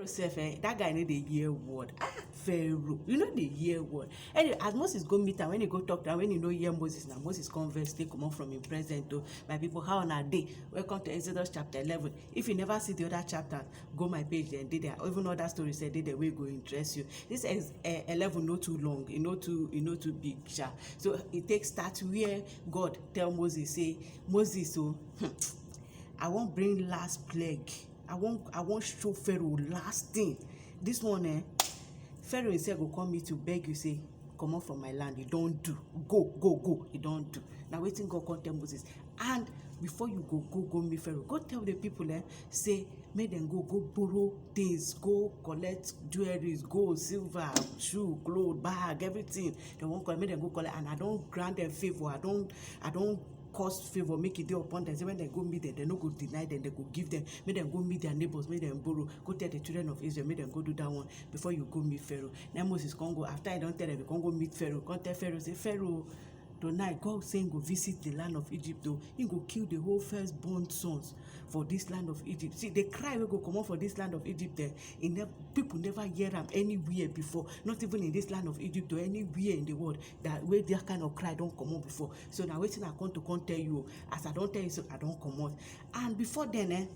Sef, that guy need the hear word. Pharaoh, you know the hear word. Anyway, as Moses go meet am, when he go talk to am, when he no hear Moses, now Moses converse, take comot from him present. Oh, my people, how on a day? Welcome to Exodus chapter 11. If you never see the other chapter, go my page and dey there. Even other stories say dey there wey go interest you. This is 11 not too long, not too big, sha. So it takes start where God tell Moses, say Moses, so I won't bring last plague. I won't show Pharaoh last thing. This one, Pharaoh himself go come me to beg you, say, come out from my land. You don't do. Go. You don't do. Now waiting God come tell Moses. And before you go meet Pharaoh, go tell the people, say, make them go borrow things, go collect jewelries, gold, silver, shoe, clothes, bag, everything. They won't make them go collect. And I don't grant them favor. I don't cause favor, make it dey upon them. Say when they go meet them, they no go deny them, they go give them. Make them go meet their neighbors, make them borrow. Go tell the children of Israel, make them go do that one before you go meet Pharaoh. Now Moses can't go. After I don't tell them, you can't go meet Pharaoh. Can't tell Pharaoh, say, Pharaoh, tonight God saying go visit the land of Egypt, though. He go kill the whole firstborn sons for this land of Egypt. See, they cry we go come out for this land of Egypt there. People never hear them anywhere before, not even in this land of Egypt or anywhere in the world that where that kind of cry don't come out before. So now waiting I come tell you, as I don't tell you, so I don't come out. And before then,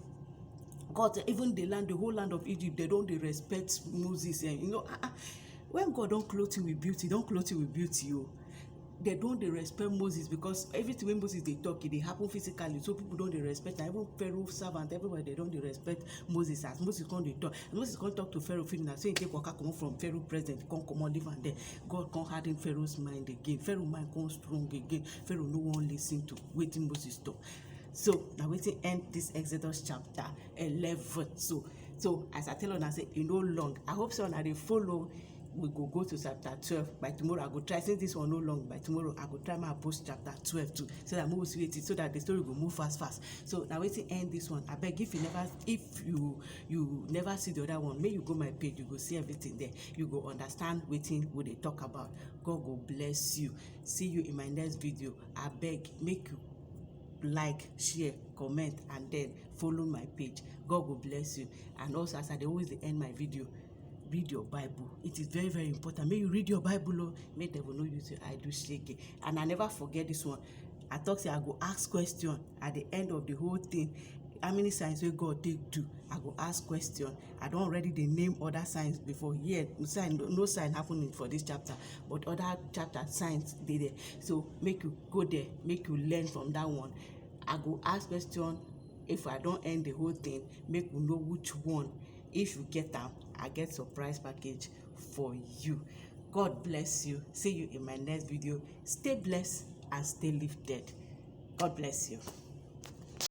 God, even the whole land of Egypt, they don't respect Moses. When God don't clothe you with beauty, don't clothe you with beauty. They don't respect Moses, because everything when Moses they talk, it happen physically. So people don't respect. And even Pharaoh servant, everywhere they don't respect Moses. As Moses can't talk, Moses can't talk to Pharaoh. Feeling that so he take waka come from Pharaoh present, can't come on live and then God can't harden Pharaoh's mind again. Pharaoh mind can't strong again. Pharaoh no one listen to waiting Moses talk. So now waiting end this Exodus chapter 11. So as I tell you, I say you know long. I hope so now they follow. We go to chapter 12 by tomorrow. I go try, since this one no long, by tomorrow I go try my post chapter 12 too, so that move with it, so that the story will move fast. So now waiting end this one. I beg, if you never see the other one, may you go my page, you go see everything there, you go understand waiting what they talk about. God go bless you. See you in my next video. I beg, make you like, share, comment, and then follow my page. God will bless you. And also, as I always end my video, read your Bible. It is very, very important. May you read your Bible, make them know you say I do shake it. And I never forget this one. I talk, say I go ask question at the end of the whole thing. How many signs will God take do? I go ask question. I don't already they name other signs before. Yeah, no sign happening for this chapter, but other chapter signs they there. So make you go there, make you learn from that one. I go ask question. If I don't end the whole thing, make you know which one. If you get them, I get surprise package for you. God bless you. See you in my next video. Stay blessed and stay lifted. God bless you.